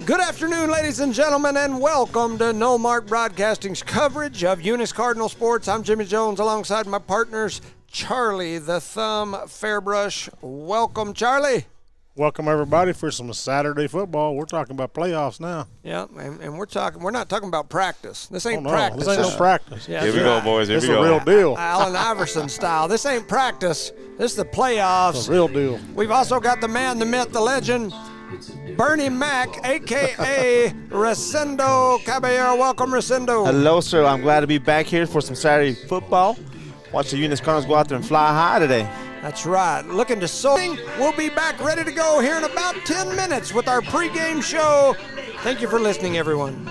Good afternoon, ladies and gentlemen, and welcome to No Mark Broadcasting's coverage of Eunice Cardinal sports. I'm Jimmy Jones alongside my partners, Charlie the Thumb Fairbrush. Welcome, Charlie. Welcome, everybody, for some Saturday football. We're talking about playoffs now. Yeah, and we're not talking about practice. This ain't practice. This ain't no practice. Yeah, Here we go, boys. Here we go. This is a real deal. Allen Iverson style. This ain't practice. This is the playoffs. It's a real deal. We've also got the man, the myth, the legend, Bernie Mac, a.k.a. Resendo Caballero. Welcome, Resendo. Hello, sir. I'm glad to be back here for some Saturday football. Watch the Eunice Cardinals go out there and fly high today. That's right. Looking to soaring. We'll be back ready to go here in about 10 minutes with our pregame show. Thank you for listening, everyone.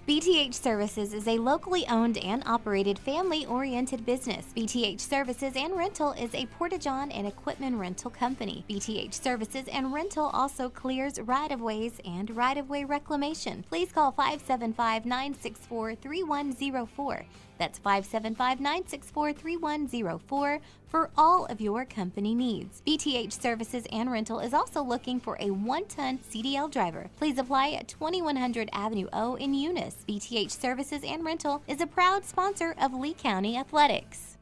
BTH Services is a locally owned and operated family-oriented business. BTH Services and Rental is a porta-john and equipment rental company. BTH Services and Rental also clears right-of-ways and right-of-way reclamation. Please call 575-964-3104. That's 575-964-3104 for all of your company needs. BTH Services and Rental is also looking for a 1-ton CDL driver. Please apply at 2100 Avenue O in Eunice. BTH Services and Rental is a proud sponsor of Lee County Athletics.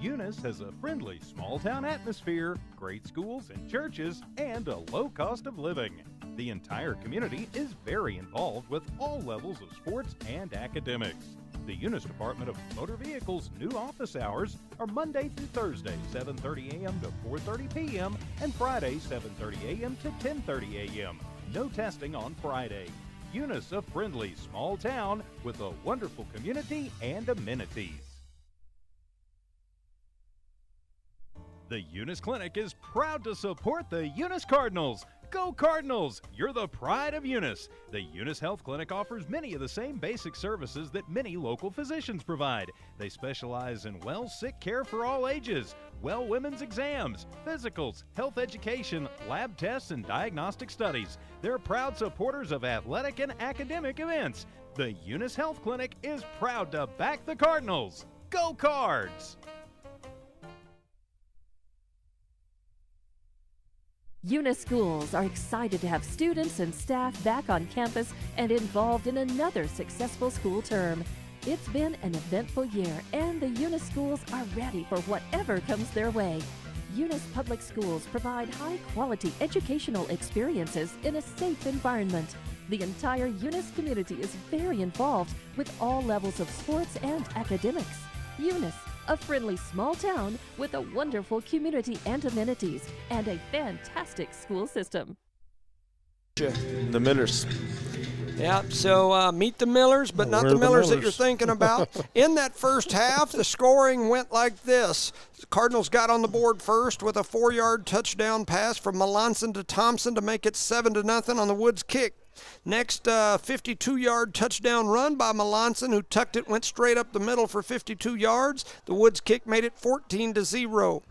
Eunice has a friendly small-town atmosphere, great schools and churches, and a low cost of living. The entire community is very involved with all levels of sports and academics. The Eunice Department of Motor Vehicles' new office hours are Monday through Thursday, 7:30 a.m. to 4:30 p.m., and Friday, 7:30 a.m. to 10:30 a.m. No testing on Friday. Eunice, a friendly small town with a wonderful community and amenities. The Eunice Clinic is proud to support the Eunice Cardinals. Go Cardinals! You're the pride of Eunice. The Eunice Health Clinic offers many of the same basic services that many local physicians provide. They specialize in sick care for all ages, women's exams, physicals, health education, lab tests, and diagnostic studies. They're proud supporters of athletic and academic events. The Eunice Health Clinic is proud to back the Cardinals. Go Cards! Eunice schools are excited to have students and staff back on campus and involved in another successful school term. It's been an eventful year, and the Eunice schools are ready for whatever comes their way. Eunice Public Schools provide high-quality educational experiences in a safe environment. The entire Eunice community is very involved with all levels of sports and academics. Eunice, a friendly small town with a wonderful community and amenities, and a fantastic school system. The Millers. Yeah, so meet the Millers, but not the Millers that you're thinking about. In that first half, the scoring went like this. The Cardinals got on the board first with a 4-yard touchdown pass from Melanson to Thompson to make it 7-0 on the Woods kick. Next, 52-yard touchdown run by Melanson, who tucked it, went straight up the middle for 52 yards. The Woods kick made it 14-0.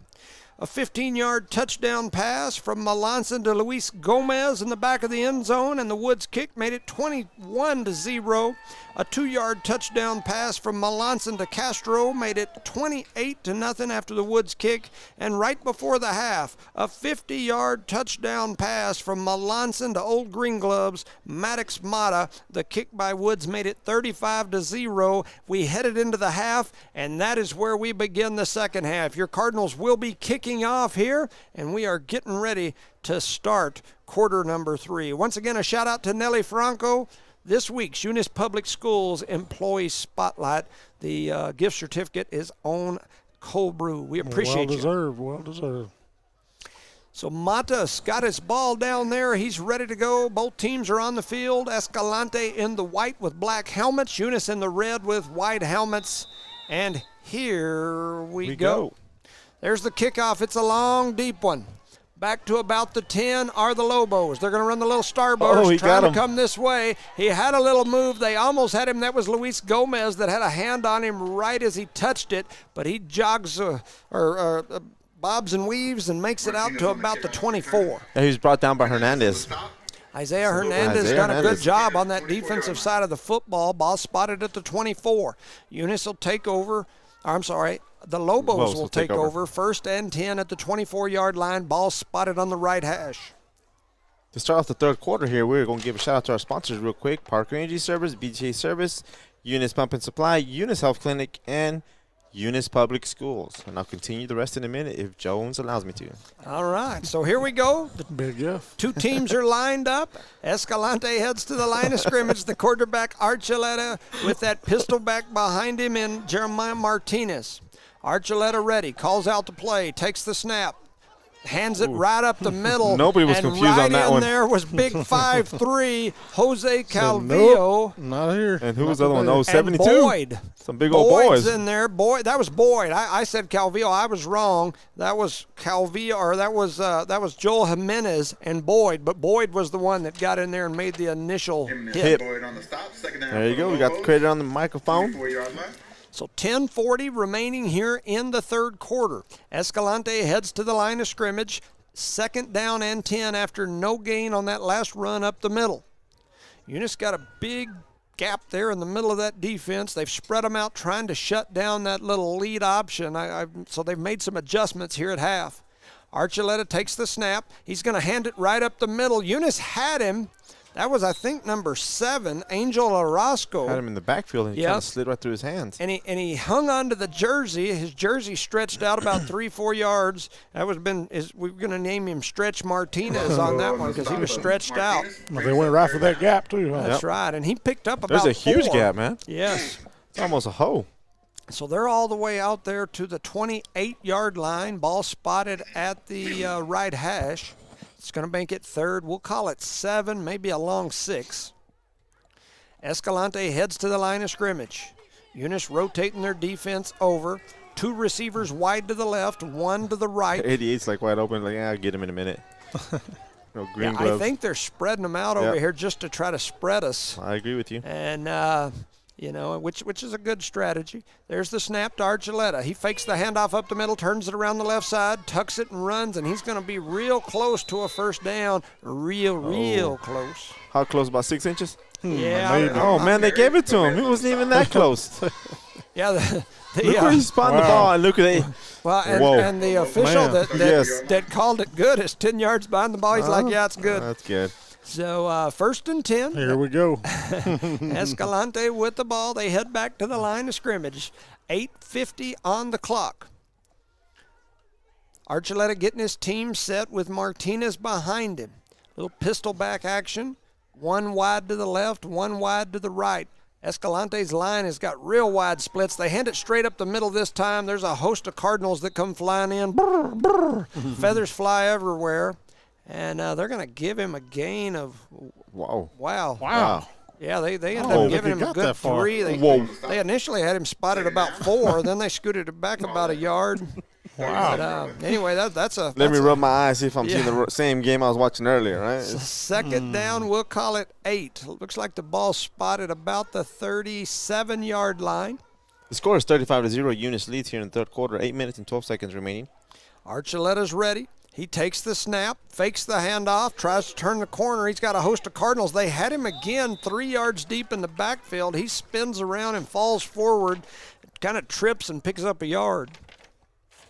A 15-yard touchdown pass from Melanson to Luis Gomez in the back of the end zone, and the Woods kick made it 21-0. A 2-yard touchdown pass from Melanson to Castro made it 28-0 after the Woods kick. And right before the half, a 50-yard touchdown pass from Melanson to Old Green Gloves, Maddox Mata. The kick by Woods made it 35-0. We headed into the half, and that is where we begin the second half. Your Cardinals will be kicking off here, and we are getting ready to start quarter number 3. Once again, a shout out to Nelly Franco. This week's Eunice Public Schools Employee Spotlight. The gift certificate is on Cold Brew. We appreciate you. Well deserved. So Mata's got his ball down there. He's ready to go. Both teams are on the field. Escalante in the white with black helmets. Eunice in the red with white helmets. And here we go. There's the kickoff. It's a long, deep one. Back to about the 10 are the Lobos. They're going to run the little starburst, trying to come this way. He had a little move. They almost had him. That was Luis Gomez that had a hand on him right as he touched it, but he jogs bobs and weaves and makes it out to about the 24. Yeah, he was brought down by Hernandez. Isaiah Hernandez done a good job on that defensive side of the football. Ball spotted at the 24. Eunice will take over. I'm sorry. the Lobos will take over. 1st and 10 at the 24-yard line. Ball spotted on the right hash. To start off the third quarter here, we're going to give a shout out to our sponsors real quick. Parker Energy Service, BTA Service, Eunice Pump and Supply, Eunice Health Clinic, and Eunice Public Schools. And I'll continue the rest in a minute if Jones allows me to. All right, so here we go. Big F. Two teams are lined up. Escalante heads to the line of scrimmage. The quarterback, Archuleta, with that pistol back behind him in Jeremiah Martinez. Archuleta ready, calls out the play, takes the snap, hands it right up the middle. Nobody was confused on that one. And right in there was big 5'3", Jose Calvillo. Nope, not here. And who was the other one? Oh, And 72. Boyd. Some big old Boyd's boys. in there. Boyd, that was Boyd. I said Calvillo. I was wrong. That was Calvillo, or that was Joel Jimenez and Boyd. But Boyd was the one that got in there and made the initial hit. There you go. We got the credit on the microphone. So 10:40 remaining here in the third quarter. Escalante heads to the line of scrimmage. 2nd down and 10 after no gain on that last run up the middle. Eunice got a big gap there in the middle of that defense. They've spread them out trying to shut down that little lead option. So they've made some adjustments here at half. Archuleta takes the snap. He's going to hand it right up the middle. Eunice had him. That was, I think, number 7, Angel Orozco. Had him in the backfield, and he kind of slid right through his hands. And he hung on to the jersey. His jersey stretched out about 3-4 yards. We're going to name him Stretch Martinez on that one because he was stretched out. Well, they went right for that gap, too. Huh? That's right. And he picked up about 4. There's a huge gap, man. Yes. It's almost a hole. So they're all the way out there to the 28-yard line. Ball spotted at the right hash. It's going to make it 3rd. We'll call it 7, maybe a long 6. Escalante heads to the line of scrimmage. Eunice rotating their defense over. 2 receivers wide to the left, 1 to the right. 88's like wide open. Like, I'll get him in a minute. No green gloves. I think they're spreading them out over here just to try to spread us. I agree with you. And, which is a good strategy. There's the snap to Archuleta. He fakes the handoff up the middle, turns it around the left side, tucks it and runs, and he's going to be real close to a 1st down. Real close. How close? About 6 inches? Yeah. Oh, man, they gave it to him. He wasn't even that close. Yeah. Look where he spun the ball, and look at it. Well, and the official that called it good is 10 yards behind the ball. He's like, yeah, it's good. That's good. So 1st and 10. Here we go. Escalante with the ball. They head back to the line of scrimmage. 8:50 on the clock. Archuleta getting his team set with Martinez behind him. Little pistol back action. 1 wide to the left, 1 wide to the right. Escalante's line has got real wide splits. They hand it straight up the middle this time. There's a host of Cardinals that come flying in. Brr, brr. Feathers fly everywhere. And they're going to give him a gain of wow. Yeah, they ended up giving him a good 3. They initially had him spotted about 4, then they scooted it back about a yard. Wow. But, anyway, that's a. Let me rub my eyes, see if I'm seeing the same game I was watching earlier, right? 2nd down, we'll call it 8. Looks like the ball spotted about the 37-yard line. The score is 35-0. Eunice leads here in the third quarter. 8 minutes and 12 seconds remaining. Archuleta's ready. He takes the snap, fakes the handoff, tries to turn the corner. He's got a host of Cardinals. They had him again 3 yards deep in the backfield. He spins around and falls forward, kind of trips and picks up a yard.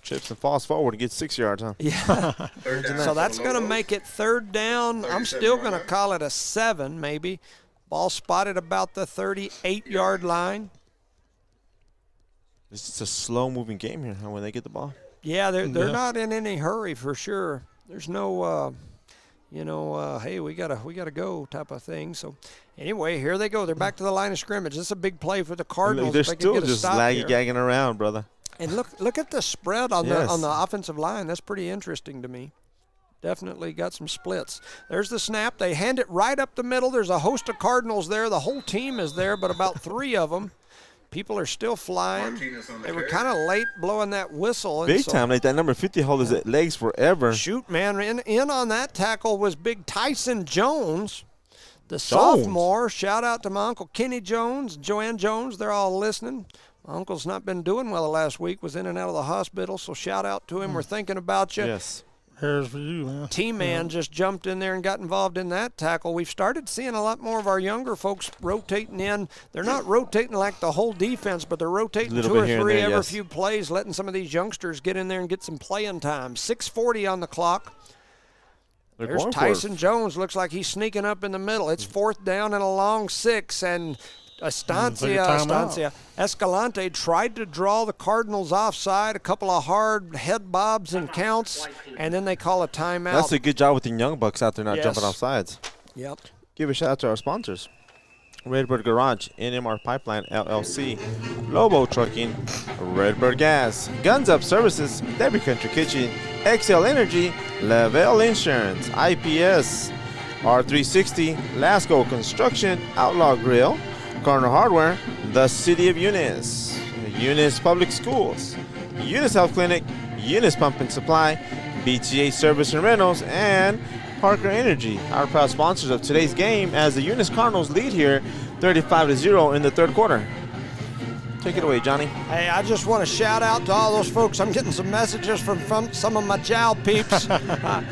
Trips and falls forward and gets 6 yards, huh? Yeah. So that's going to make it 3rd down. I'm still going to call it a 7 maybe. Ball spotted about the 38-yard line. This is a slow-moving game here when they get the ball. Yeah, they're not in any hurry for sure. There's no, hey, we gotta go type of thing. So anyway, here they go. They're back to the line of scrimmage. This is a big play for the Cardinals. They're still just laggy-gagging around, brother. And look at the spread on the offensive line. That's pretty interesting to me. Definitely got some splits. There's the snap. They hand it right up the middle. There's a host of Cardinals there. The whole team is there, but about 3 of them. People are still flying. They were kind of late blowing that whistle. Big time. Like that number 50 hold his legs forever. Shoot, man. In on that tackle was big Tyson Jones, the sophomore. Shout out to my Uncle Kenny Jones, Joanne Jones. They're all listening. My uncle's not been doing well the last week. Was in and out of the hospital, so shout out to him. We're thinking about you. Yes. Here's for you, man. T-Man just jumped in there and got involved in that tackle. We've started seeing a lot more of our younger folks rotating in. They're not rotating like the whole defense, but they're rotating 2 or 3 every few plays, letting some of these youngsters get in there and get some playing time. 6:40 on the clock. There's Tyson Jones. Looks like he's sneaking up in the middle. It's 4th down and a long 6, and Escalante tried to draw the Cardinals offside, a couple of hard head bobs and counts, and then they call a timeout. That's a good job with the young bucks out there not jumping off sides. Yep. Give a shout out to our sponsors. Redbird Garage, NMR Pipeline LLC, Lobo Trucking, Redbird Gas, Guns Up Services, Debbie Country Kitchen, XL Energy, Lavelle Insurance, IPS, R360, Lasco Construction, Outlaw Grill, Corner Hardware, the City of Eunice, Eunice Public Schools, Eunice Health Clinic, Eunice Pump and Supply, BTA Service and Rentals, and Parker Energy, our proud sponsors of today's game, as the Eunice Cardinals lead here 35-0 in the 3rd quarter. Take it away, Johnny. Hey, I just want to shout out to all those folks. I'm getting some messages from some of my Jowl peeps. I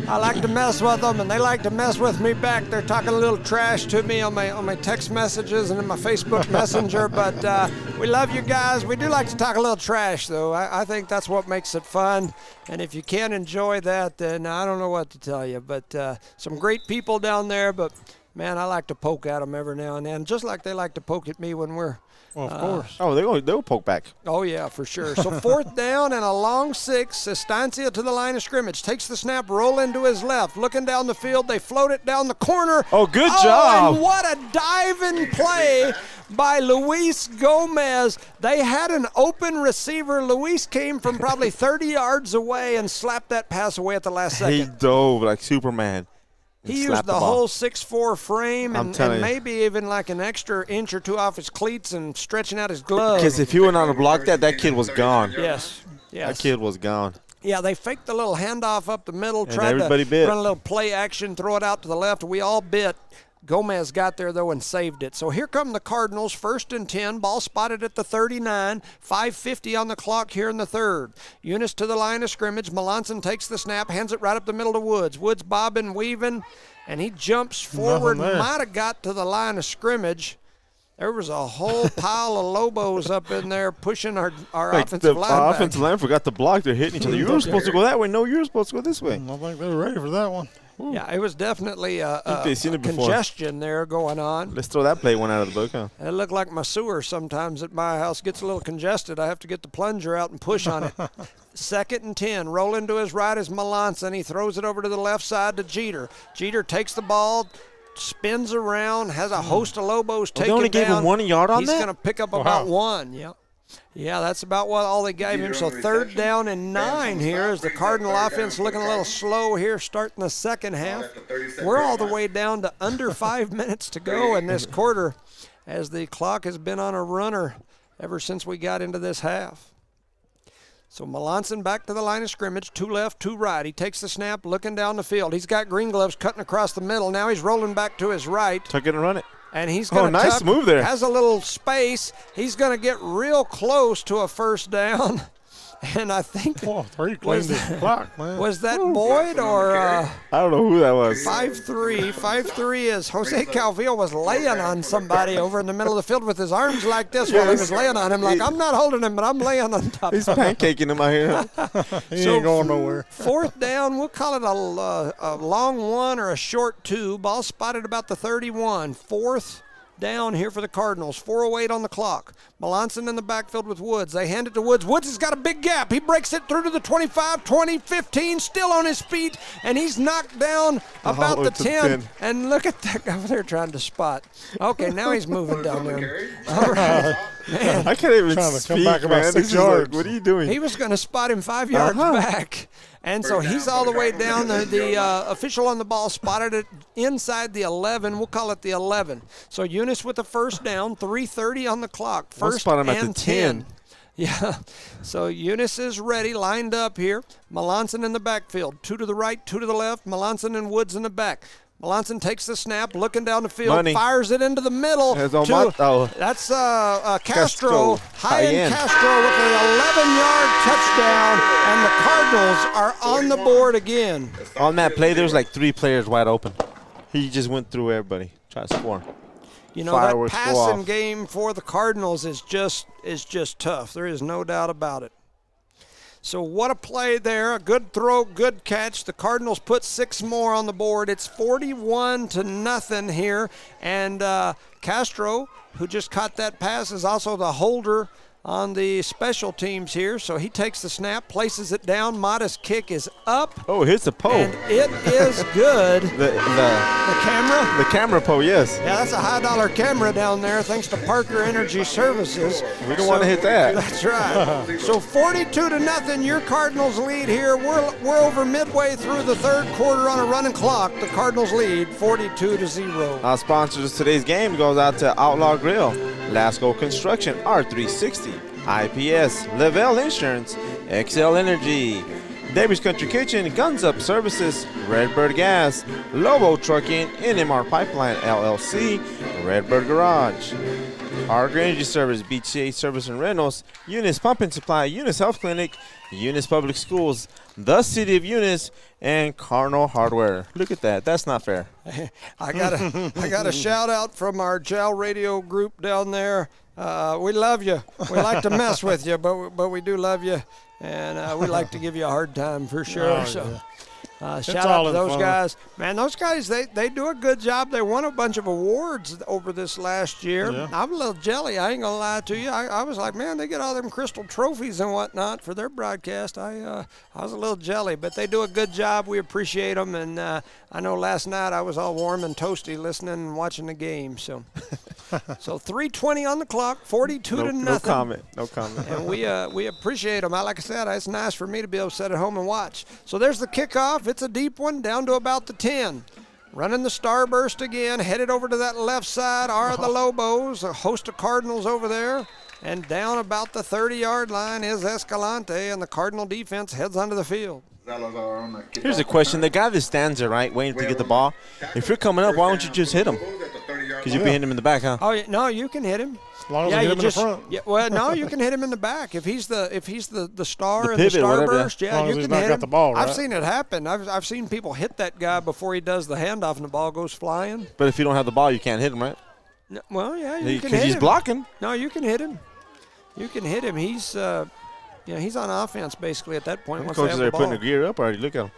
like to mess with them, and they like to mess with me back. They're talking a little trash to me on my text messages and in my Facebook Messenger, but we love you guys. We do like to talk a little trash, though. I think that's what makes it fun, and if you can't enjoy that, then I don't know what to tell you. But some great people down there, but, man, I like to poke at them every now and then, just like they like to poke at me when we're Well, of course. Oh, they'll poke back. Oh, yeah, for sure. So 4th down and a long 6. Estancia to the line of scrimmage. Takes the snap, roll into his left. Looking down the field, they float it down the corner. Oh, good job. And what a diving play by Luis Gomez. They had an open receiver. Luis came from probably 30 yards away and slapped that pass away at the last second. He dove like Superman. He used the whole 6'4" frame and maybe even like an extra inch or 2 off his cleats and stretching out his glove. Because if he went on to block that kid was gone. Yes. That kid was gone. Yeah, they faked the little handoff up the middle, And tried everybody to bit. run a little play action, throw it out to the left. We all bit. Gomez got there, though, and saved it. So here come the Cardinals, 1st and 10. Ball spotted at the 39. 5:50 on the clock here in the 3rd. Eunice to the line of scrimmage. Melanson takes the snap, hands it right up the middle to Woods. Woods bobbing, weaving, and he jumps forward. Might have got to the line of scrimmage. There was a whole pile of Lobos up in there pushing our offensive line Our back. offensive line forgot to block. They're hitting each other. You were supposed to go that way. No, you were supposed to go this way. I think they were ready for that one. Ooh. Yeah, it was definitely a it congestion there going on. Let's throw that play one out of the book, huh? It looked like my sewer sometimes at my house gets a little congested. I have to get the plunger out and push on it. 2nd and 10. Rolling to his right is Melanson. He throws it over to the left side to Jeter. Jeter takes the ball, spins around, has a host of Lobos taken down. They only gave him 1 yard on He's going to pick up about 1, yeah. Yeah, that's about all they gave him. So 3rd down and 9 here as the Cardinal offense looking a little slow here starting the 2nd half. We're all the way down to under 5 minutes to go in this quarter as the clock has been on a runner ever since we got into this half. So Melanson back to the line of scrimmage, 2 left, 2 right. He takes the snap, looking down the field. He's got green gloves cutting across the middle. Now he's rolling back to his right. Tuck it and run it. And he's going to nice move there. Has a little space. He's going to get real close to a 1st down. And I think was that Boyd or I don't know who that was. 5'3". 5'3" is Jose Calvillo was laying on somebody over in the middle of the field with his arms like this while he was laying on him. Like, I'm not holding him, but I'm laying on top. He's pancaking him out here. He ain't going nowhere. 4th down, we'll call it a long 1 or a short 2. Ball spotted about the 31. 4th down here for the Cardinals. 4:08 on the clock. Melanson in the backfield with Woods. They hand it to Woods. Woods has got a big gap. He breaks it through to the 25, 20, 15, still on his feet, and he's knocked down about the 10. And look at that guy over there trying to spot. Okay, now he's moving down there. All right. Man. I can't even trying to speak, come back about 6 yards. What are you doing? He was going to spot him 5 yards back. And so he's all the way down. The official on the ball spotted it inside the 11. We'll call it the 11. So Eunice with the 1st down, 3:30 on the clock. 1st spot him and at the 10. Yeah. So Eunice is ready, lined up here. Melanson in the backfield. 2 to the right, 2 to the left. Melanson and Woods in the back. Melanson takes the snap, looking down the field, Money. fires it into the middle. There's to, Omato. that's Castro. High-end High-end. Castro with an 11-yard touchdown, and the Cardinals are on the board again. On that play, there was like 3 players wide open. He just went through everybody. Try to score. You know, Fireworks that go passing off. game for the Cardinals is just tough. There is no doubt about it. So what a play there. A good throw, good catch. The Cardinals put 6 more on the board. It's 41-0 here. And Castro, who just caught that pass, is also the holder on the special teams here. So he takes the snap, places it down. Mata's kick is up. Oh, here's the pole. And it is good. The camera? The camera pole, yes. Yeah, that's a high-dollar camera down there, thanks to Parker Energy Services. We don't want to hit that. That's right. So 42-0, your Cardinals lead here. We're over midway through the third quarter on a running clock. The Cardinals lead 42-0. Our sponsors of today's game goes out to Outlaw Grill, Lasco Construction, R360, IPS, Lavelle Insurance, XL Energy, Davis Country Kitchen, Guns Up Services, Redbird Gas, Lobo Trucking, NMR Pipeline LLC, Redbird Garage, Parker Energy Service, BTA Service and Rentals, Eunice Pump and Supply, Eunice Health Clinic, Eunice Public Schools, the City of Eunice, and Cardinal Hardware. Look at that. That's not fair. I got a shout out from our JAL radio group down there. We love you. We like to mess with you, but we do love you, and we like to give you a hard time for sure. Oh, so. yeah. Shout out to those guys. Man, those guys, they do a good job. They won a bunch of awards over this last year. Yeah. I'm a little jelly. I ain't going to lie to you. I was like, man, they get all them crystal trophies and whatnot for their broadcast. I was a little jelly, but they do a good job. We appreciate them. And I know last night I was all warm and toasty listening and watching the game. So 3:20 on the clock, 42-0. No comment. No comment. And we appreciate them. Like I said, it's nice for me to be able to sit at home and watch. So there's the kickoff. It's a deep one down to about the 10. Running the starburst again, headed over to that left side are the Lobos, a host of Cardinals over there. And down about the 30-yard line is Escalante, and the Cardinal defense heads onto the field. Here's a question. The guy that stands there, right, waiting to get the ball, if you're coming up, why don't you just hit him? Because you'd be hitting him in the back, huh? Oh, yeah, no, you can hit him. As long as you hit him in the front. Yeah, well, no, you can hit him in the back. If he's the star The and the pivot, whatever, starburst, As long yeah, as you he's can not hit got him. the ball, right? I've seen it happen. I've seen people hit that guy before he does the handoff and the ball goes flying. But if you don't have the ball, you can't hit him, right? No, well, yeah, you can hit him. Because he's blocking. No, you can hit him. You can hit him. He's he's on offense basically at that point. Once they have Coaches the are putting ball. the gear up already. Look at him.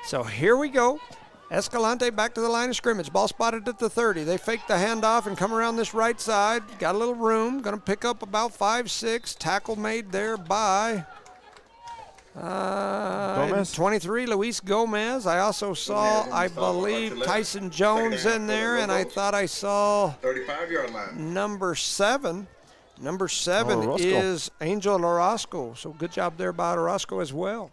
So here we go. Escalante back to the line of scrimmage. Ball spotted at the 30. They fake the handoff and come around this right side. Got a little room. Going to pick up about 5-6. Tackle made there by Gomez? 23, Luis Gomez. I also saw, I believe, Tyson Jones in there, and I thought I saw 35-yard line. number 7. Number 7 Orozco. is Angel Orozco. So good job there by Orozco as well.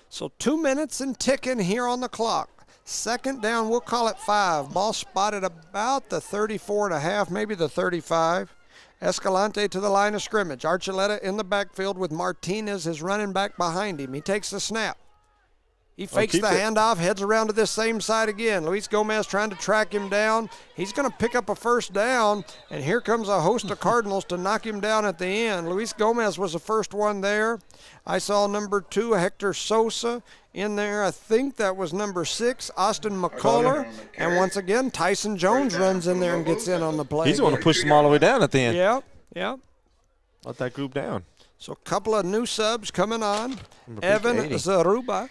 So 2 minutes and ticking here on the clock. Second down, we'll call it 5. Ball spotted about the 34.5, maybe the 35. Escalante to the line of scrimmage. Archuleta in the backfield with Martinez, his running back, behind him. He takes the snap. He fakes the handoff, heads around to this same side again. Luis Gomez trying to track him down. He's going to pick up a first down, and here comes a host of Cardinals to knock him down at the end. Luis Gomez was the first one there. I saw number 2, Hector Sosa, in there. I think that was number 6, Austin McCullough. And once again, Tyson Jones runs in there and gets in on the play. He's the one to push them all the way down at the end. Yeah. Let that group down. So a couple of new subs coming on. Number Evan 80. Zaruba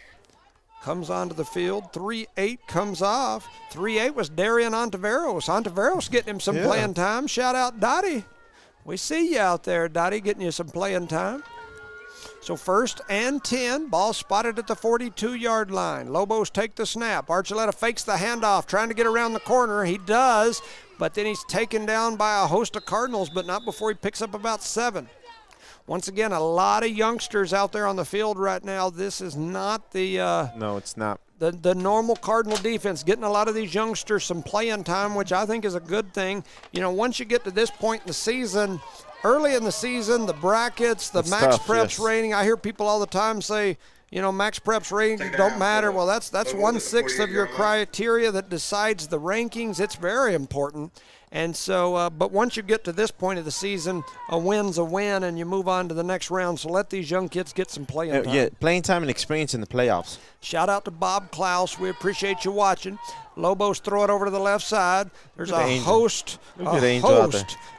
comes onto the field. 3-8 comes off. 3-8 was Darian Ontiveros. Ontiveros getting him some playing time. Shout out Dottie. We see you out there, Dottie, getting you some playing time. So 1st and 10, ball spotted at the 42-yard line. Lobos take the snap. Archuleta fakes the handoff, trying to get around the corner. He does, but then he's taken down by a host of Cardinals, but not before he picks up about 7. Once again, a lot of youngsters out there on the field right now. This is not the No, it's not. the normal Cardinal defense, getting a lot of these youngsters some playing time, which I think is a good thing. You know, once you get to this point in the season, early in the season, the brackets, the It's max tough, preps yes. rating, I hear people all the time say, Max Prep's ratings don't matter. Well, that's 1/6 of your criteria that decides the rankings. It's very important. And so, but once you get to this point of the season, a win's a win, and you move on to the next round. So let these young kids get some playing time. Yeah, playing time and experience in the playoffs. Shout out to Bob Klaus. We appreciate you watching. Lobos throw it over to the left side. There's a host,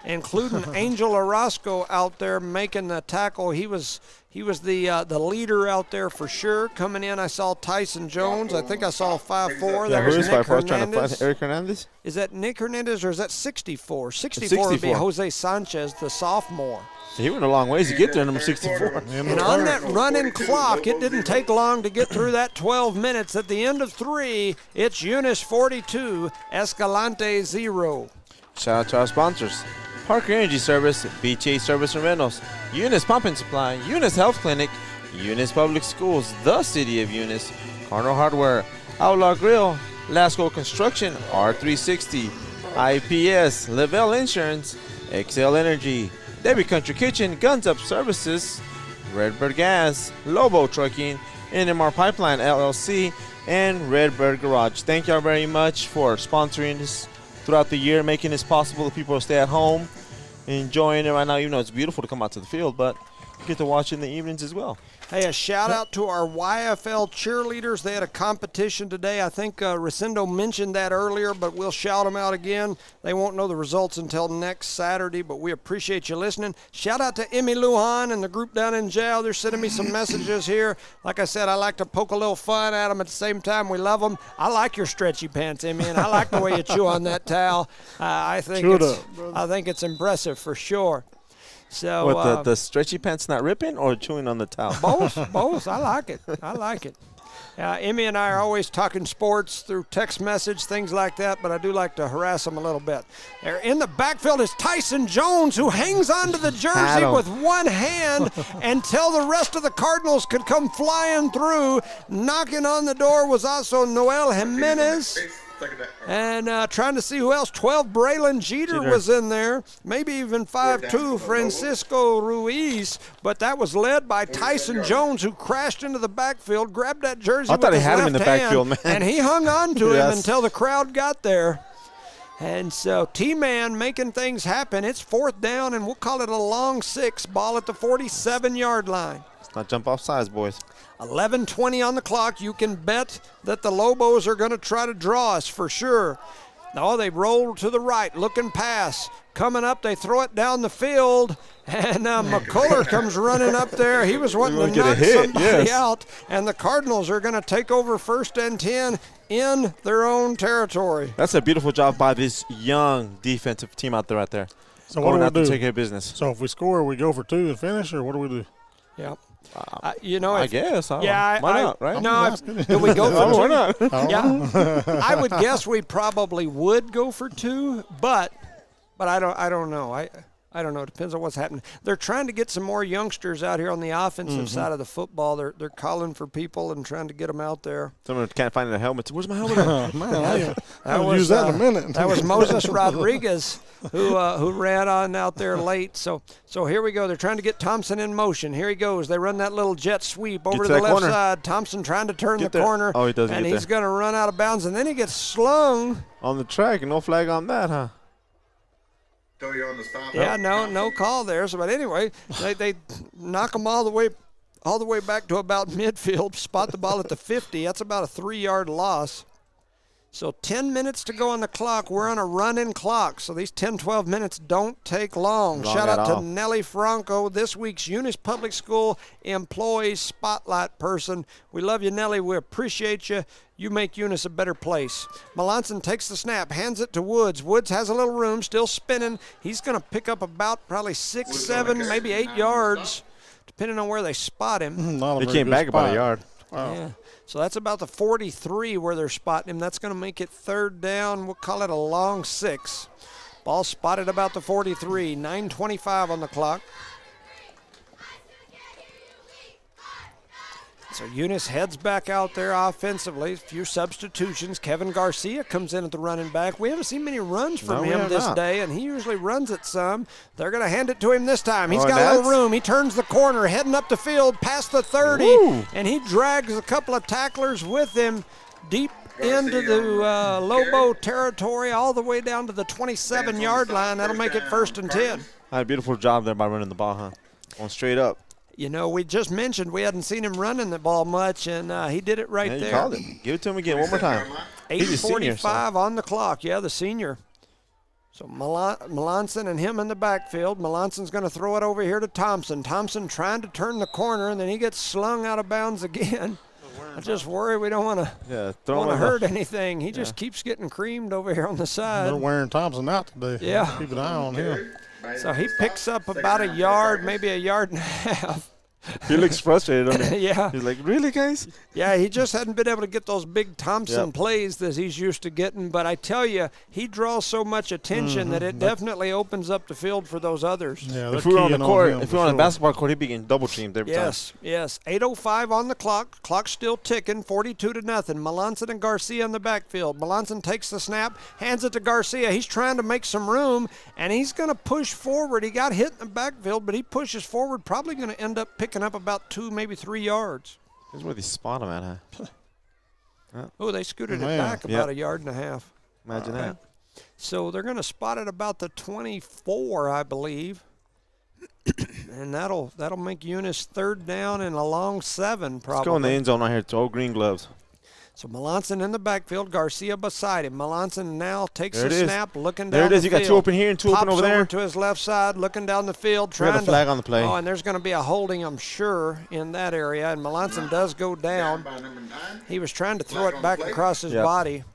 including Angel Orozco out there making the tackle. He was the leader out there for sure. Coming in, I saw Tyson Jones. I think I saw 5'4". Yeah, That was who is Nick 5'4" trying to Hernandez. find Eric Hernandez? Is that Nick Hernandez or is that 64? 64 would be Jose Sanchez, the sophomore. He went a long ways to get there, number 64. And on that running clock, it didn't take long to get through that 12 minutes. At the end of 3, it's Eunice 42, Escalante 0. Shout out to our sponsors. Parker Energy Service, BTA Service and Rentals, Eunice Pump and Supply, Eunice Health Clinic, Eunice Public Schools, the City of Eunice, Cardinal Hardware, Outlaw Grill, Lasco Construction, R360, IPS, Lavelle Insurance, XL Energy, Debbie Country Kitchen, Guns Up Services, Redbird Gas, Lobo Trucking, NMR Pipeline LLC, and Redbird Garage. Thank y'all very much for sponsoring this throughout the year, making this possible for people to stay at home, enjoying it right now, even though it's beautiful to come out to the field, but you get to watch in the evenings as well. Hey, a shout out to our YFL cheerleaders. They had a competition today. I think Recindo mentioned that earlier, but we'll shout them out again. They won't know the results until next Saturday, but we appreciate you listening. Shout out to Emmy Lujan and the group down in jail. They're sending me some messages here. Like I said, I like to poke a little fun at them. At the same time, we love them. I like your stretchy pants, Emmy, and I like the way you chew on that towel. I think it's impressive for sure. So What, the stretchy pants not ripping or chewing on the towel? Both. I like it. Emmy and I are always talking sports through text message, things like that, but I do like to harass them a little bit. There in the backfield is Tyson Jones, who hangs onto the jersey with one hand until the rest of the Cardinals could come flying through. Knocking on the door was also Noel Jimenez. And trying to see who else. 12, Braylon Jeter was in there. Maybe even 5'2", Francisco Ruiz. But that was led by Tyson Jones, who crashed into the backfield, grabbed that jersey with his left hand. I thought he had him in the backfield, man. And he hung on to him until the crowd got there. And so T-Man making things happen. It's 4th down, and we'll call it a long 6. Ball at the 47-yard line. Let's not jump off sides, boys. 11:20 on the clock. You can bet that the Lobos are going to try to draw us for sure. Oh, they roll to the right, looking pass. Coming up, they throw it down the field, and McCuller comes running up there. He was wanting to knock somebody out, and the Cardinals are going to take over 1st and 10 in their own territory. That's a beautiful job by this young defensive team out there. So what do we do? To take care of business. So if we score, we go for 2 and finish, or what do we do? Yeah. I guess. Why not, right? No, do we go for 2? Why not? Yeah, I would guess we probably would go for 2, but I don't know. I don't know. It depends on what's happening. They're trying to get some more youngsters out here on the offensive side of the football. They're calling for people and trying to get them out there. Someone can't find their helmet. Where's my helmet? Man, I'll use that in a minute. That was Moses Rodriguez who ran on out there late. So here we go. They're trying to get Thompson in motion. Here he goes. They run that little jet sweep over to the left side. Thompson trying to turn the corner. Oh, he doesn't and he's going to run out of bounds, and then he gets slung. On the track, no flag on that, huh? You on the stop. Yeah, no call there. So, but anyway, they knock them all the way back to about midfield, spot the ball at the 50. That's about a 3-yard loss. So 10 minutes to go on the clock. We're on a running clock, so these 10, 12 minutes don't take long. Shout out to Nellie Franco, this week's Eunice Public School Employee Spotlight person. We love you, Nellie. We appreciate you. You make Eunice a better place. Melanson takes the snap, hands it to Woods. Woods has a little room, still spinning. He's going to pick up about probably 6, 7, maybe 8 yards, depending on where they spot him. They came back about a yard. Wow. Yeah. So that's about the 43 where they're spotting him. That's going to make it 3rd down. We'll call it a long 6. Ball spotted about the 43. 9:25 on the clock. So Eunice heads back out there offensively. A few substitutions. Kevin Garcia comes in at the running back. We haven't seen many runs from him this day, and he usually runs it some. They're going to hand it to him this time. He's got a little room. He turns the corner, heading up the field past the 30, and he drags a couple of tacklers with him deep into the Lobo territory, all the way down to the 27-yard line. That'll make it 1st and 10. Beautiful job there by running the ball, huh? Going straight up. You know, we just mentioned we hadn't seen him running the ball much, and he did it right there. You called it. Give it to him again one more time. 8:45 on the clock. Yeah, the senior. So Melanson and him in the backfield. Melanson's going to throw it over here to Thompson. Thompson trying to turn the corner, and then he gets slung out of bounds again. I just worry we don't want to hurt anything. He just keeps getting creamed over here on the side. They're wearing Thompson out today. Yeah. Keep an eye on him. So he picks up about a yard, maybe a yard and a half. He looks frustrated, doesn't he? Yeah. He's like, really, guys? Yeah, he just hadn't been able to get those big Thompson plays that he's used to getting. But I tell you, he draws so much attention that it definitely opens up the field for those others. Yeah, if we were on the court, if we were on the basketball court, he'd be getting double teamed every time. Yes. 8:05 on the clock. Clock's still ticking, 42-0. Melanson and Garcia in the backfield. Melanson takes the snap, hands it to Garcia. He's trying to make some room, and he's going to push forward. He got hit in the backfield, but he pushes forward, probably going to end up picking up about 2, maybe 3 yards. Here's where they spot him at, huh? Oh, they scooted it back about a yard and a half. Imagine that. So they're going to spot it about the 24, I believe. And that'll make Eunice 3rd down and a long 7 probably. Let's go in the end zone right here. It's all green gloves. So Melanson in the backfield, Garcia beside him. Melanson now takes the snap, looking down the field. There it is. You got 2 open here and 2 open over there. Pops over to his left side, looking down the field, trying to flag on the play. Oh, and there's going to be a holding, I'm sure, in that area. And Melanson does go down. He was trying to throw it back across his body.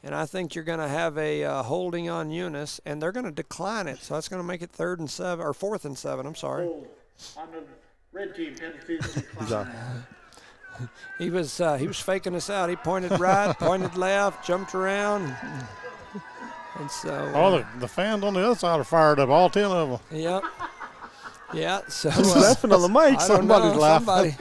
And I think you're going to have a holding on Eunice, and they're going to decline it. So that's going to make it 3rd and 7, or 4th and 7. I'm sorry. On the red team, penalty. He was faking us out. He pointed right, pointed left, jumped around. And so the fans on the other side are fired up, all 10 of them. Yep. Yeah, so who's laughing on the mic? Somebody's laughing.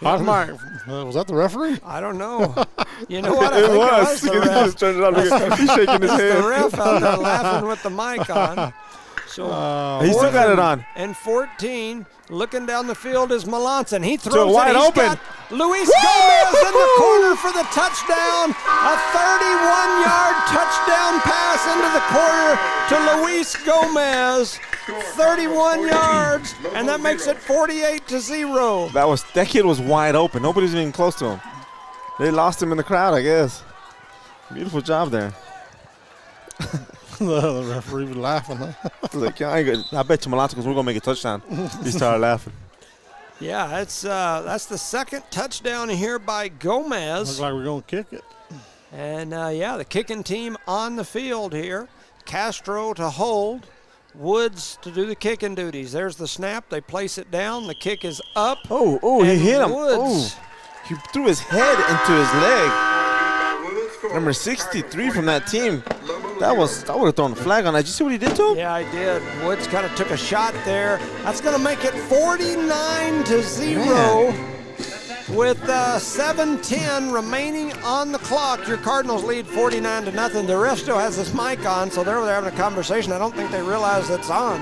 Was that the referee? I don't know. You know what? I it think was. It was the ref. Turned it on again. He's shaking his head. The ref out there laughing with the mic on. So he still got it on. And 14, looking down the field is Melanson. He throws so wide it. He's open. got Luis Gomez in the corner for the touchdown. A 31-yard touchdown pass into the corner to Luis Gomez. 31 yards, and that makes it 48-0. That kid was wide open. Nobody's even close to him. They lost him in the crowd, I guess. Beautiful job there. The referee was laughing. Look, I bet you Melanson, because we're going to make a touchdown. He started laughing. Yeah, that's the 2nd touchdown here by Gomez. Looks like we're going to kick it. And, the kicking team on the field here. Castro to hold. Woods to do the kicking duties. There's the snap. They place it down. The kick is up. Oh, he hit him. Woods. He threw his head into his leg. Number 63 from that team. I would have thrown a flag on that. Did you see what he did to him? Yeah, I did. Woods kind of took a shot there. That's going to make it 49-0. Man. With 7:10 remaining on the clock, your Cardinals lead 49-0. The ref still has his mic on, so they're having a conversation. I don't think they realize it's on.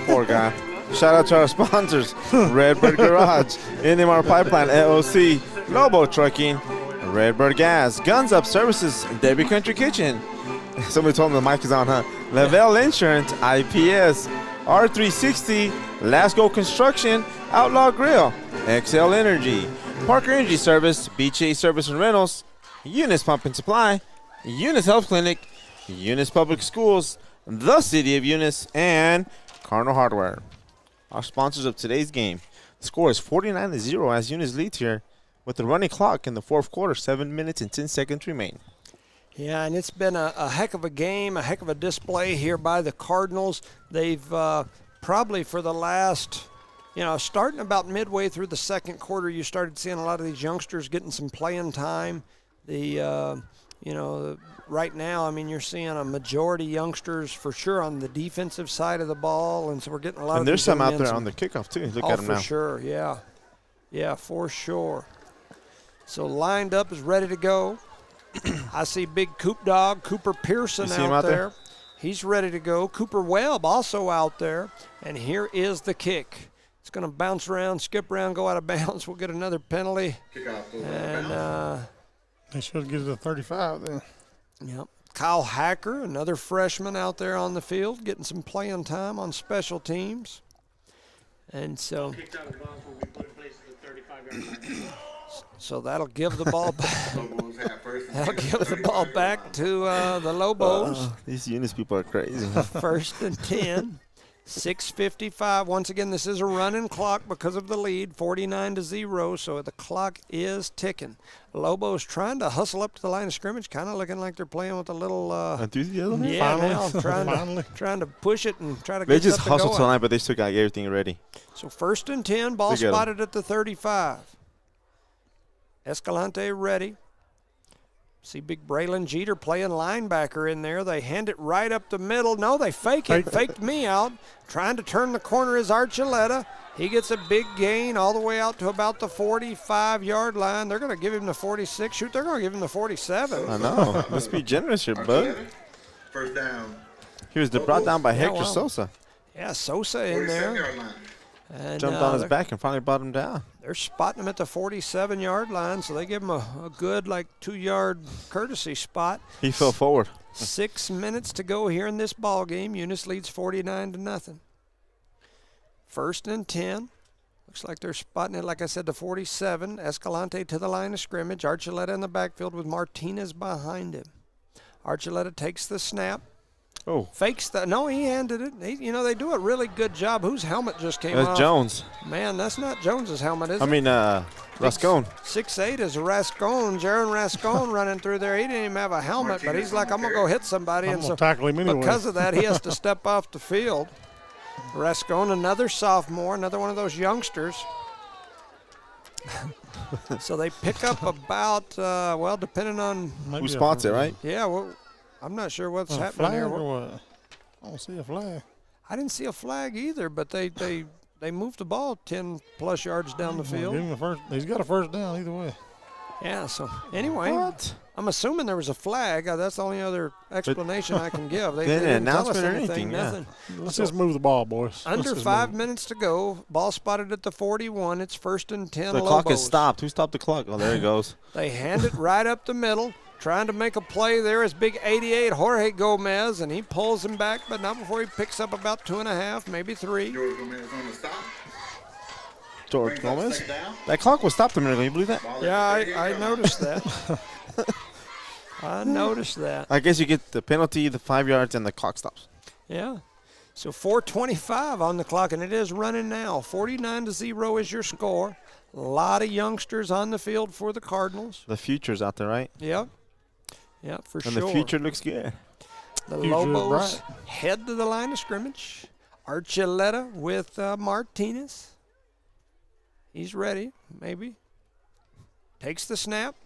Poor guy. Shout out to our sponsors, Redbird Garage, NMAA Pipeline, LOC, Lobo Trucking, Redbird Gas, Guns Up Services, Debbie Country Kitchen. Somebody told me the mic is on, huh? Lavelle Insurance, IPS, R360, Lasco Construction, Outlaw Grill, XL Energy, Parker Energy Service, BHA Service and Rentals, Eunice Pump and Supply, Eunice Health Clinic, Eunice Public Schools, the City of Eunice, and Cardinal Hardware. Our sponsors of today's game. The score is 49-0 as Eunice leads here with the running clock in the 4th quarter, 7 minutes and 10 seconds remain. Yeah, and it's been a heck of a game, a heck of a display here by the Cardinals. They've probably for the last, starting about midway through the 2nd quarter, you started seeing a lot of these youngsters getting some playing time. Right now, you're seeing a majority youngsters for sure on the defensive side of the ball, and so we're getting a lot of. And there's some out there on the kickoff too. Look at them now. For sure, yeah. Yeah, for sure. So lined up is ready to go. I see big Coop dog, Cooper Pearson out there. He's ready to go. Cooper Webb also out there. And here is the kick. It's going to bounce around, skip around, go out of bounds. We'll get another penalty. And they should get it to 35 then. Yep. Kyle Hacker, another freshman out there on the field, getting some playing time on special teams. And so Kicked out of bounds will be put in place at the 35-yard line. So that'll give the ball back. That'll give the ball back to the Lobos. These Eunice people are crazy. First and 10. 6:55. Once again, this is a running clock because of the lead, 49-0. So the clock is ticking. Lobos trying to hustle up to the line of scrimmage, kind of looking like they're playing with a little enthusiasm. Yeah, Finally. now trying to push it and try to They get just something hustled to the going. line, but they still got everything ready. So first and 10, ball spotted at the 35. Escalante ready. See big Braylon Jeter playing linebacker in there. They hand it right up the middle. No, they fake it. Faked me out. Trying to turn the corner is Archuleta. He gets a big gain all the way out to about the 45-yard line. They're going to give him the 46. Shoot, they're going to give him the 47. I know. Let's be generous here, bud. First down. He was brought down by Hector Sosa. Yeah, Sosa in there. And, jumped on his back and finally brought him down. They're spotting him at the 47-yard line, so they give him a good, 2-yard courtesy spot. He fell forward. 6 minutes to go here in this ball game. Eunice leads 49-0. First and 10. Looks like they're spotting it, like I said, to 47. Escalante to the line of scrimmage. Archuleta in the backfield with Martinez behind him. Archuleta takes the snap. Oh. Fakes the. No, he handed it. They do a really good job. Whose helmet just came off? That's Jones. Man, that's not Jones's helmet, is it? I mean, Rascon. 6'8" is Rascon. Jaron Rascon running through there. He didn't even have a helmet, but he's like, I'm going to go hit somebody. I'm and going to tackle him anyway. Because of that, he has to step off the field. Rascon, another sophomore, another one of those youngsters. So they pick up about, depending on who spots it, right? Yeah, well, I'm not sure what's happening here. Or what? I don't see a flag. I didn't see a flag either, but they moved the ball 10-plus yards down the field. Give him the first. He's got a first down either way. Yeah, so anyway, I'm assuming there was a flag. That's the only other explanation I can give. They didn't tell us anything, nothing. Let's just move the ball, boys. Under 5 minutes to go. Ball spotted at the 41. It's first and 10. The clock is stopped. Who stopped the clock? Oh, there it goes. They hand it right up the middle. Trying to make a play there is big 88 Jorge Gomez, and he pulls him back, but not before he picks up about 2.5, maybe 3. George Gomez on the stop. George Gomez? That clock was stopped a minute ago. You believe that? Yeah, I noticed that. I noticed that. I guess you get the penalty, the 5 yards, and the clock stops. Yeah. So 4:25 on the clock, and it is running now. 49-0 is your score. A lot of youngsters on the field for the Cardinals. The future's out there, right? Yep. Yep, for sure. And the future looks good. The Lobos head to the line of scrimmage. Archuleta with Martinez. He's ready, maybe. Takes the snap.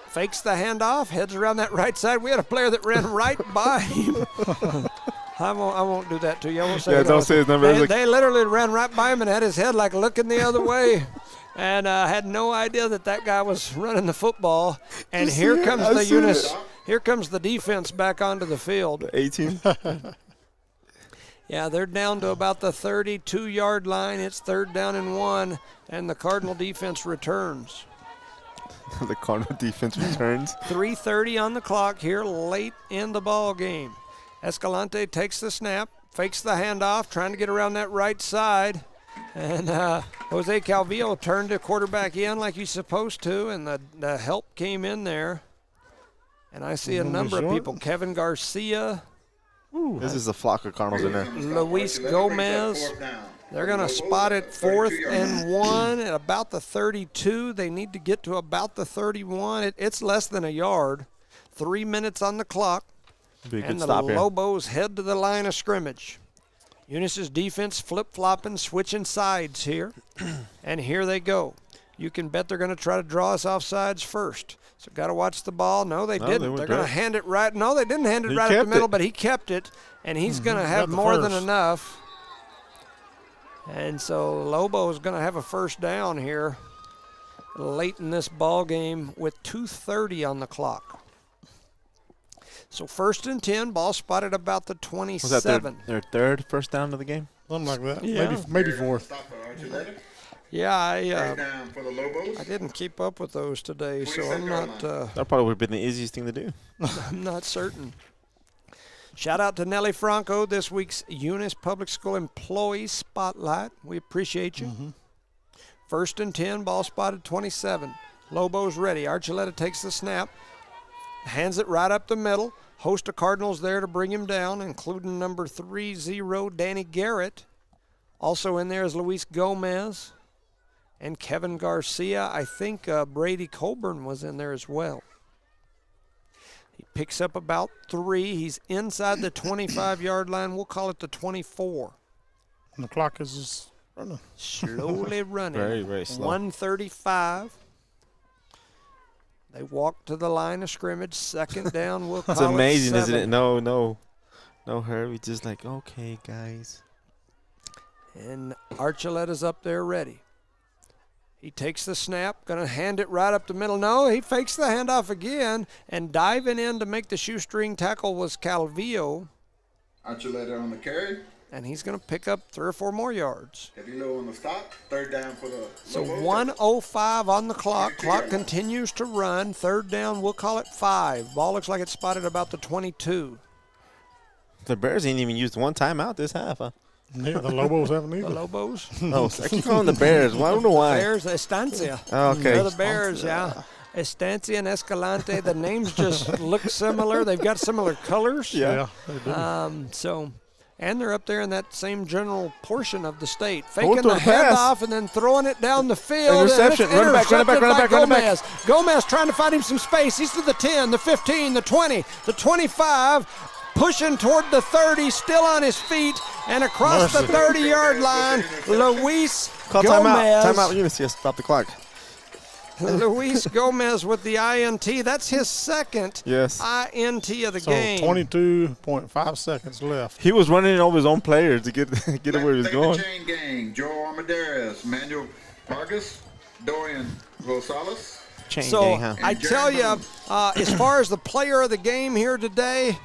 Fakes the handoff. Heads around that right side. We had a player that ran right by him. I won't do that to you. I won't say yeah, don't say his number. They literally ran right by him and had his head like looking the other way. And had no idea that guy was running the football. And here comes the Eunice. Here comes the defense back onto the field. 18. Yeah, they're down to about the 32-yard line. It's 3rd down and 1, and the Cardinal defense returns. The Cardinal defense returns. 3:30 on the clock here late in the ball game. Escalante takes the snap, fakes the handoff, trying to get around that right side. And Jose Calvillo turned the quarterback in like he's supposed to, and the help came in there. And I see a number of people. Kevin Garcia. This is a flock of Cardinals in there. Luis Gomez. They're going to spot it 4th and 1 at about the 32. They need to get to about the 31. It's less than a yard. 3 minutes on the clock. And the Lobos head to the line of scrimmage. Eunice's defense flip-flopping, switching sides here. And here they go. You can bet they're going to try to draw us off sides first. So got to watch the ball. No, they didn't. They're going to hand it right. No, they didn't hand it right up the middle, but he kept it. And he's going to have more than enough. And so Lobo is going to have a first down here. late in this ball game with 2:30 on the clock. So 1st and 10, ball spotted about the 27. Was that their third first down of the game? Something like that. Yeah. Maybe fourth. Stop for Archuleta. Yeah, First down for the Lobos. I didn't keep up with those today, so 26 I'm not That probably would have been the easiest thing to do. I'm not certain. Shout out to Nelly Franco, this week's Eunice Public School Employee Spotlight. We appreciate you. 1st and 10, ball spotted 27. Lobos ready. Archuleta takes the snap, hands it right up the middle. Host of Cardinals there to bring him down, including number 30, Danny Garrett. Also in there is Luis Gomez and Kevin Garcia. I think Brady Colburn was in there as well. He picks up about 3. He's inside the 25-yard line. We'll call it the 24. And the clock is just running. Slowly running. Very, very slow. 1:35. They walk to the line of scrimmage. 2nd down, we'll call It's amazing, it isn't 7. it? No hurry. Just like, okay, guys. And Archuleta's up there ready. He takes the snap, going to hand it right up the middle. No, he fakes the handoff again, and diving in to make the shoestring tackle was Calvillo, Archuleta on the carry. and he's going to pick up 3 or 4 more yards. Calvillo on the stop. 3rd down for the So Lobos. 1:05 on the clock. 22 Clock yard line. continues to run. 3rd down, we'll call it 5. Ball looks like it's spotted about the 22. The Bears ain't even used one timeout this half, huh? Yeah, the Lobos haven't The either. Lobos. Oh, I keep calling the Bears. Well, I don't know why. Bears, Estancia. Okay. They're the Bears, yeah. Estancia and Escalante. The names just look similar. They've got similar colors. Yeah, they do. And they're up there in that same general portion of the state. Going Faking to the the pass. handoff and then throwing it down the field. Interception. And it's Run it back, run it back, run it back, intercepted run by it back. Gomez. Gomez trying to find him some space. He's to the 10, the 15, the 20, the 25. Pushing toward the 30, still on his feet, and across the 30-yard line, Luis Call Gomez. timeout. Eunice, yes, stop the clock. Luis Gomez with the INT. That's his 2nd Yes. INT of the So game. 22.5 seconds left. He was running over his own players to get to where he was Second going. chain gang. Joe Armendariz, Manuel Vargas, Dorian Rosales. Chain So gang, huh? I tell you, as far as the player of the game here today,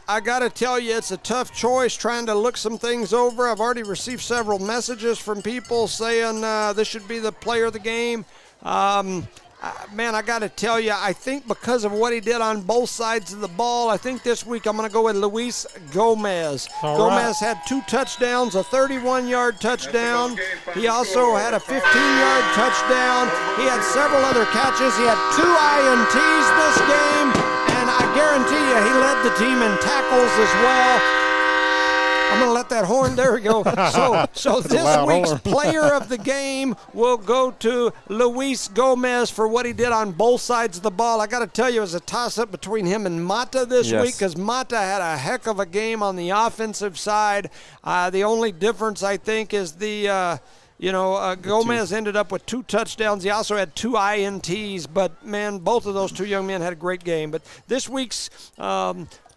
I got to tell you, it's a tough choice trying to look some things over. I've already received several messages from people saying this should be the player of the game. Man, I got to tell you, I think because of what he did on both sides of the ball, I think this week I'm going to go with Luis Gomez. All Gomez right. had 2 touchdowns, a 31-yard touchdown. He also had a 15-yard touchdown. He had several other catches. He had 2 INTs this game, and I guarantee you he led the team in tackles as well. I'm going to let that horn, there we go. So this loud week's horn. player of the game will go to Luis Gomez for what he did on both sides of the ball. I got to tell you, it was a toss-up between him and Mata this Yes. week because Mata had a heck of a game on the offensive side. The only difference, I think, is Gomez ended up with 2 touchdowns. He also had 2 INTs, but, man, both of those 2 young men had a great game. But this week's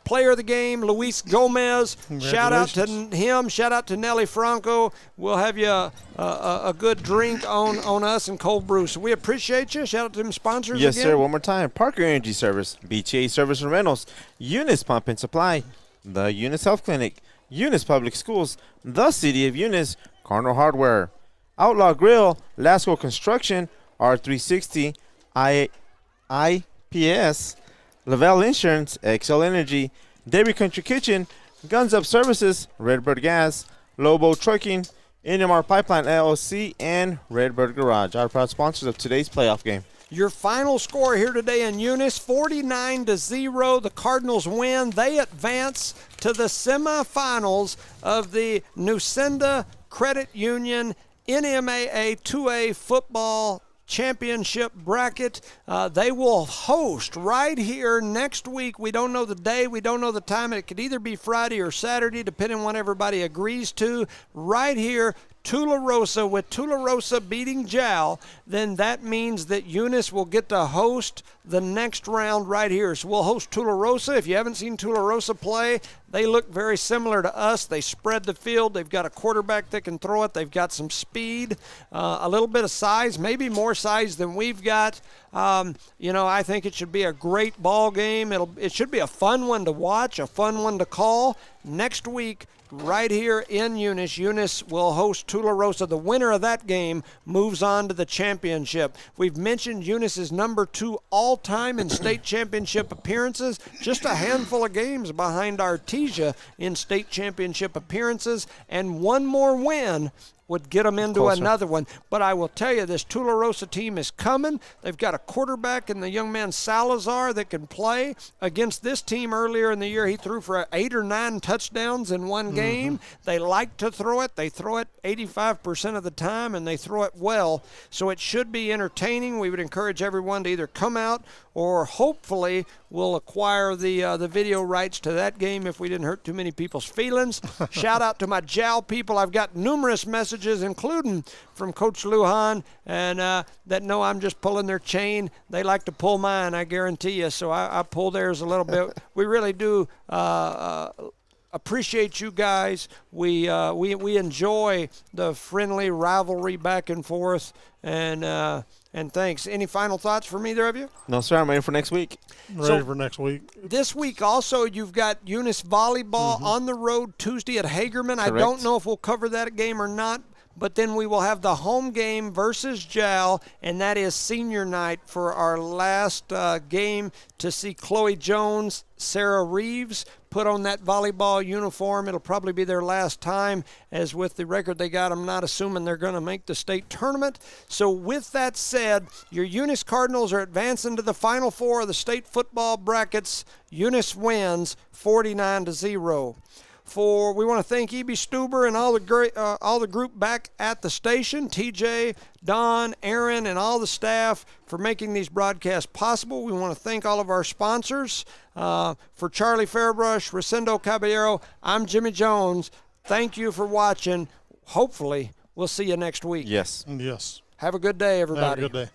player of the game, Luis Gomez. Shout out to him. Shout out to Nelly Franco. We'll have you a good drink on us and cold brew. So we appreciate you. Shout out to them sponsors Yes, again. sir. One more time. Parker Energy Service, BTA Service and Rentals, Eunice Pump and Supply, the Eunice Health Clinic, Eunice Public Schools, the City of Eunice, Cardinal Hardware, Outlaw Grill, Lasco Construction, R360, IPS, Lavelle Insurance, XL Energy, Dairy Country Kitchen, Guns Up Services, Redbird Gas, Lobo Trucking, NMR Pipeline LLC, and Redbird Garage, our proud sponsors of today's playoff game. Your final score here today in Eunice, 49-0. The Cardinals win. They advance to the semifinals of the Nucinda Credit Union NMAA 2A Football Championship bracket. They will host right here next week. We don't know the day, we don't know the time. It could either be Friday or Saturday, depending on what everybody agrees to. Right here, Tularosa. With Tularosa beating Jal, then that means that Eunice will get to host the next round right here. So we'll host Tularosa. If you haven't seen Tularosa play, they look very similar to us. They spread the field. They've got a quarterback that can throw it. They've got some speed, a little bit of size, maybe more size than we've got. I think it should be a great ball game. It should be a fun one to watch, a fun one to call. Next week, right here in Eunice. Eunice will host Tularosa. The winner of that game moves on to the championship. We've mentioned Eunice is number 2 all-time in state championship appearances, just a handful of games behind Artesia in state championship appearances, and one more win would get them into another one. But I will tell you, this Tularosa team is coming. They've got a quarterback in the young man Salazar that can play. Against this team earlier in the year, he threw for 8 or 9 touchdowns in one game. They like to throw it. They throw it 85% of the time, and they throw it well. So it should be entertaining. We would encourage everyone to either come out or hopefully we'll acquire the video rights to that game if we didn't hurt too many people's feelings. Shout out to my JAL people. I've got numerous messages, including from Coach Lujan, and that know I'm just pulling their chain. They like to pull mine, I guarantee you, so I pull theirs a little bit. We really do appreciate you guys. We enjoy the friendly rivalry back and forth, and thanks. Any final thoughts from either of you? No, sir. I'm ready for next week. Ready for next week. This week also you've got Eunice volleyball on the road Tuesday at Hagerman. Correct. I don't know if we'll cover that game or not, but then we will have the home game versus JAL, and that is senior night for our last game to see Chloe Jones, Sarah Reeves put on that volleyball uniform. It'll probably be their last time, as with the record they got, I'm not assuming they're going to make the state tournament. So with that said, your Eunice Cardinals are advancing to the Final Four of the state football brackets. Eunice wins 49-0. We want to thank E.B. Stuber and all the group back at the station, TJ, Don, Aaron, and all the staff for making these broadcasts possible. We want to thank all of our sponsors. For Charlie Fairbrush, Rosendo Caballero, I'm Jimmy Jones. Thank you for watching. Hopefully, we'll see you next week. Yes. Yes. Have a good day, everybody. Have a good day.